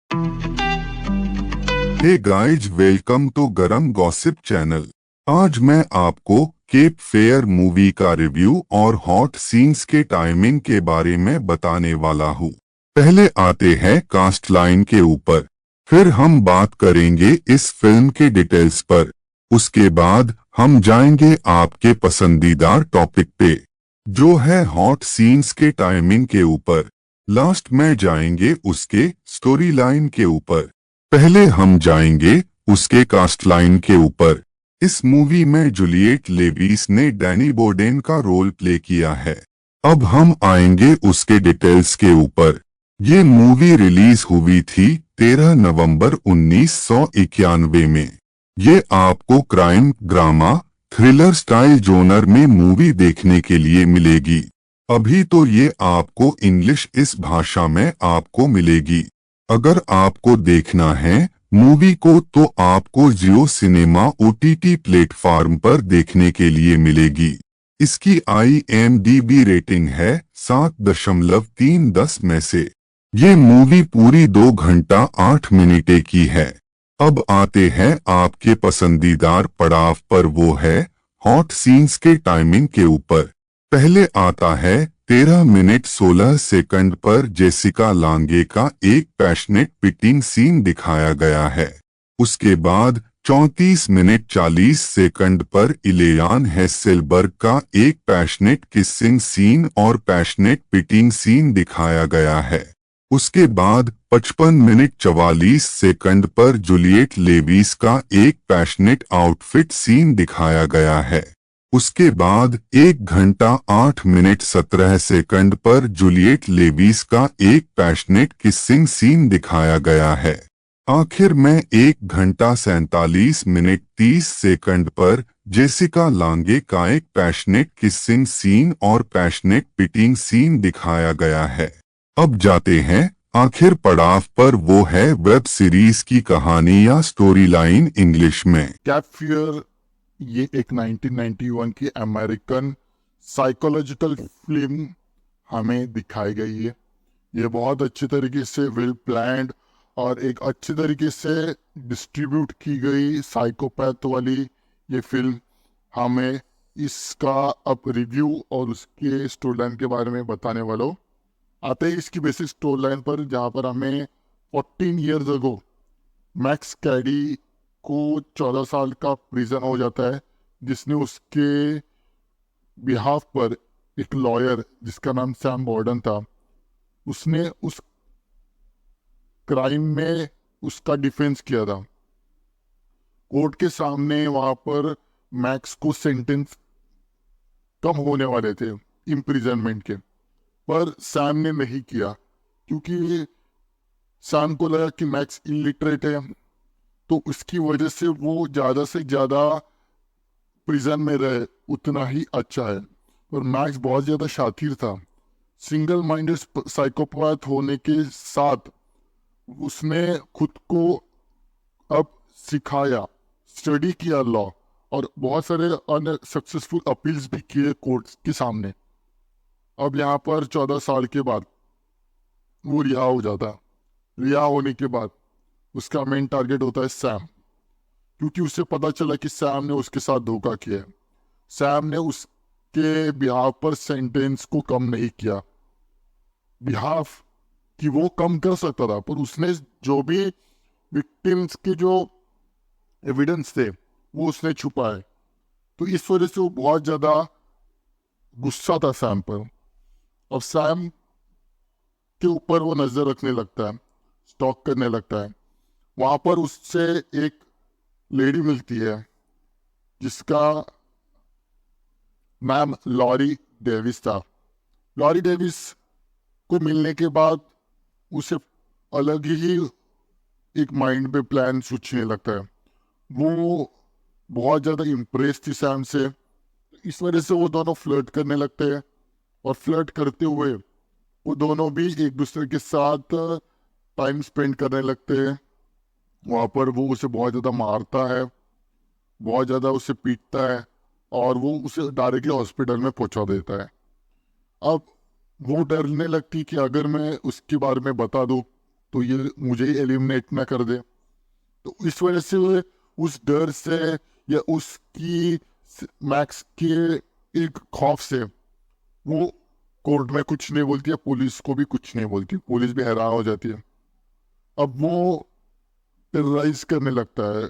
Hey guys, welcome to गरम gossip channel. आज मैं आपको केप फेयर मूवी का रिव्यू और हॉट सीन्स के टाइमिंग के बारे में बताने वाला हूँ। पहले आते हैं कास्ट लाइन के ऊपर, फिर हम बात करेंगे इस फिल्म के डिटेल्स पर। उसके बाद हम जाएंगे आपके पसंदीदा टॉपिक पे, जो है हॉट सीन्स के टाइमिंग के ऊपर। लास्ट में जाएंगे उसके स्टोरी लाइन के ऊपर। पहले हम जाएंगे उसके कास्ट लाइन के ऊपर। इस मूवी में जूलियट लेविस ने डैनी बोडेन का रोल प्ले किया है। अब हम आएंगे उसके डिटेल्स के ऊपर। ये मूवी रिलीज हुई थी 13 नवंबर 1991 में। ये आपको crime, drama, thriller style genre में मूवी देखने के लिए मिलेगी। अभी तो ये आपको इंग्लिश इस भाषा में आपको मिलेगी। अगर आपको देखना है मूवी को तो आपको जियो सिनेमा ओटीटी प्लेटफॉर्म पर देखने के लिए मिलेगी। इसकी IMDb रेटिंग है 7.3 में से। ये मूवी पूरी 2 घंटा 8 मिनट की है। अब आते हैं आपके पसंदीदार पड़ाव पर, वो है हॉट सीन्स के टाइमिंग के ऊपर। पहले आता है 13 मिनट 16 सेकंड पर जेसिका लांगे का एक पैशनेट पिटिंग सीन दिखाया गया है। उसके बाद 34 मिनट 40 सेकंड पर इलेयान हेसेलबर्ग का एक पैशनेट किसिंग सीन और पैशनेट पिटिंग सीन दिखाया गया है। उसके बाद 55 मिनट 44 सेकंड पर जूलियट लेविस का एक पैशनेट आउटफिट सीन दिखाया गया है। उसके बाद 1 घंटा 8 मिनट 17 सेकंड पर जूलियट लेविस का एक पैशनेट किसिंग सीन दिखाया गया है। आखिर में 1 घंटा 47 मिनट 30 सेकंड पर जेसिका लांगे का एक पैशनेट किसिंग सीन और पैशनेट पिटिंग सीन दिखाया गया है। अब जाते हैं आखिर पड़ाव पर, वो है वेब सीरीज की कहानी या स्टोरी लाइन इंग्लिश में। कैप फियर ये एक 1991 की अमेरिकन साइकोलॉजिकल फिल्म हमें दिखाई गई है। ये बहुत अच्छी तरीके से वेल प्लान्ड और एक अच्छी तरीके से डिस्ट्रीब्यूट की गई साइकोपैथ वाली ये फिल्म हमें इसका अब रिव्यू और उसके स्टोरी लाइन के बारे में बताने वाला हूँ। आते हैं इसकी बेसिक स्टोरी लाइन पर, जहाँ पर हमें 14 ईयर्स अगो मैक्स कैडी को 14 साल का प्रिजन हो जाता है, जिसने उसके बिहाफ पर एक लॉयर जिसका नाम सैम बॉर्डन था, उसने उस क्राइम में उसका डिफेंस किया था। कोर्ट के सामने वहां पर मैक्स को सेंटेंस कम होने वाले थे इम्प्रिजनमेंट के, पर सैम ने नहीं किया, क्योंकि सैम को लगा कि मैक्स इलिटरेट है, तो उसकी वजह से वो ज़्यादा से ज़्यादा प्रिजन में रहे उतना ही अच्छा है। और मैक्स बहुत ज़्यादा शातिर था। सिंगल माइंडेड साइकोपैथ होने के साथ उसने खुद को अब सिखाया, स्टडी किया लॉ, और बहुत सारे अनसक्सेसफुल अपील्स भी किए कोर्ट के सामने। अब यहाँ पर 14 साल के बाद वो रिहा हो जाता। रिहा होने के बाद उसका मेन टारगेट होता है सैम, क्योंकि उसे पता चला कि सैम ने उसके साथ धोखा किया है। सैम ने उसके बिहाफ पर सेंटेंस को कम नहीं किया। बिहाफ कि वो कम कर सकता था, पर उसने जो भी विक्टिम्स के जो एविडेंस थे वो उसने छुपाए। तो इस वजह से वो बहुत ज़्यादा गुस्सा था सैम पर। अब सैम के ऊपर वो नज़र रखने लगता है, स्टॉक करने लगता है। वहाँ पर उससे एक लेडी मिलती है जिसका नाम लॉरी डेविस था। लॉरी डेविस को मिलने के बाद उसे अलग ही एक माइंड पे प्लान सोचने लगता है। वो बहुत ज़्यादा इम्प्रेस थी सैम से, इस वजह से वो दोनों फ्लर्ट करने लगते हैं। और फ्लर्ट करते हुए वो दोनों भी एक दूसरे के साथ टाइम स्पेंड करने लगते हैं। वहाँ पर वो उसे बहुत ज़्यादा मारता है, बहुत ज़्यादा उसे पीटता है, और वो उसे डायरेक्टली हॉस्पिटल में पहुँचा देता है। अब वो डरने लगती कि अगर मैं उसके बारे में बता दूँ तो ये मुझे एलिमिनेट ना कर दे। तो इस वजह से वो उस डर से या उसकी मैक्स के एक खौफ से वो कोर्ट में कुछ नहीं बोलती है, पुलिस को भी कुछ नहीं बोलती, पुलिस भी हैरान हो जाती है। अब वो टेरराइज करने लगता है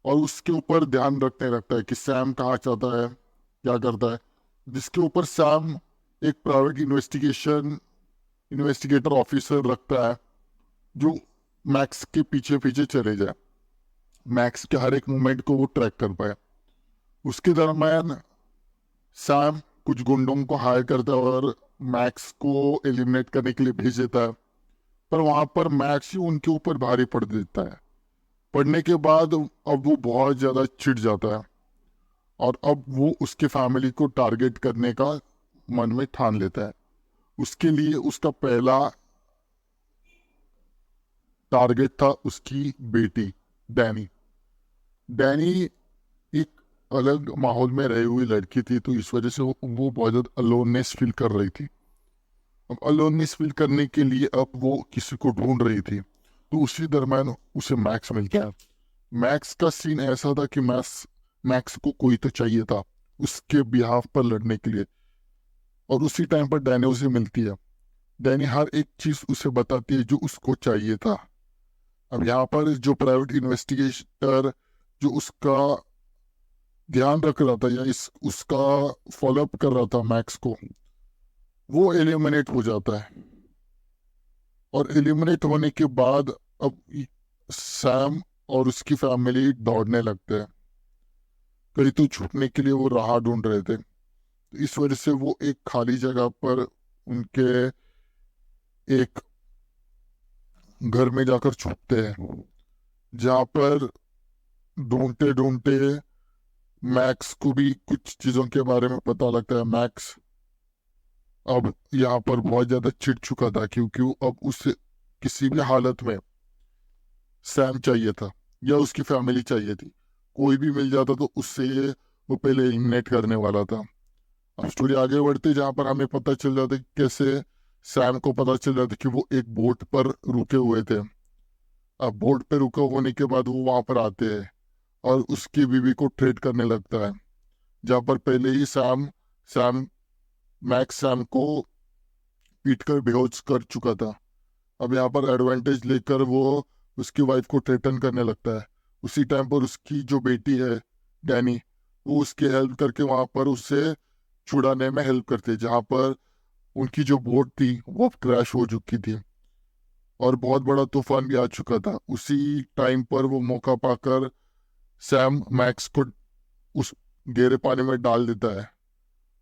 और उसके ऊपर ध्यान रखने लगता है कि सैम कहाँ जाता है, क्या करता है, जिसके ऊपर सैम एक प्राइवेट इन्वेस्टिगेटर ऑफिसर रखता है जो मैक्स के पीछे पीछे चले जाए, मैक्स के हर एक मूवमेंट को वो ट्रैक कर पाए। उसके दरम्यान सैम कुछ गुंडों को हायर करता है और मैक्स को एलिमिनेट करने के लिए भेज देता है, पर वहां पर मैक्स ही उनके ऊपर भारी पड़ देता है। पढ़ने के बाद अब वो बहुत ज़्यादा चिढ़ जाता है और अब वो उसके फैमिली को टारगेट करने का मन में ठान लेता है। उसके लिए उसका पहला टारगेट था उसकी बेटी डैनी। डैनी एक अलग माहौल में रही हुई लड़की थी, तो इस वजह से वो बहुत ज़्यादा अलोननेस फील कर रही थी। अब अलोननेस फील करने के लिए अब वो किसी को ढूंढ रही थी, तो उसी दरम्यान उसे मैक्स मिल गया। मैक्स का सीन ऐसा था कि मैक्स को कोई तो चाहिए था उसके बिहाफ पर लड़ने के लिए, और उसी टाइम पर डैनी उसे मिलती है। डैनी हर एक चीज उसे बताती है जो उसको चाहिए था। अब यहाँ पर जो प्राइवेट इन्वेस्टिगेटर जो उसका ध्यान रख रहा था या उसका फॉलोअप कर रहा था मैक्स को, वो एलिमिनेट हो जाता है। और एलिमिनेट होने के बाद अब सैम और उसकी फैमिली दौड़ने लगते हैं, कहीं तो छुपने के लिए वो राह ढूंढ रहे थे। तो इस वजह से वो एक खाली जगह पर उनके एक घर में जाकर छुपते हैं, जहाँ पर ढूंढते ढूंढते मैक्स को भी कुछ चीजों के बारे में पता लगता है। मैक्स अब यहाँ पर बहुत ज्यादा चिढ़ चुका था, क्योंकि वो अब उसे किसी भी हालत में सैम चाहिए था या उसकी फैमिली चाहिए थी। कोई भी मिल जाता तो उससे वो पहले एलिमिनेट करने वाला था। अब स्टोरी आगे बढ़ती जहाँ पर हमें पता चल जाता है कि कैसे सैम को पता चल जाता कि वो एक बोट पर रुके हुए थे। अब बोट पर रुके होने के बाद वो वहां पर आते हैं और उसकी बीवी को ट्रीट करने लगता है, जहाँ पर पहले ही सैम मैक्स सैम को पीट कर बेहोश कर चुका था। अब यहाँ पर एडवांटेज लेकर वो उसकी वाइफ को थ्रेटन करने लगता है। उसी टाइम पर उसकी जो बेटी है डैनी, वो उसकी हेल्प करके वहां पर उसे छुड़ाने में हेल्प करती है, जहाँ पर उनकी जो बोट थी वो क्रैश हो चुकी थी और बहुत बड़ा तूफान भी आ चुका था। उसी टाइम पर वो मौका पाकर सैम मैक्स को उस गहरे पानी में डाल देता है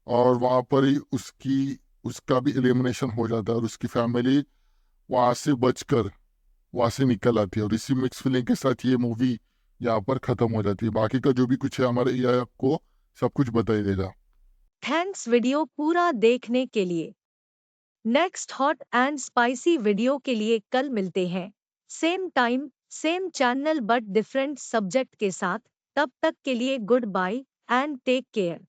और वहां पर ही उसका भी एलिमिनेशन हो जाता है और उसकी फैमिली वहां से बचकर वहां से निकल आती है। और इसी मिक्स फीलिंग के साथ ये मूवी यहाँ पर खत्म हो जाती है। बाकी का जो भी कुछ है हमारे एआई आपको सब कुछ बता ही देगा। थैंक्स वीडियो पूरा देखने के लिए। Next hot and spicy video के लिए कल मिलते हैं, same time same channel but different subject के साथ। तब तक के लिए good bye and take care.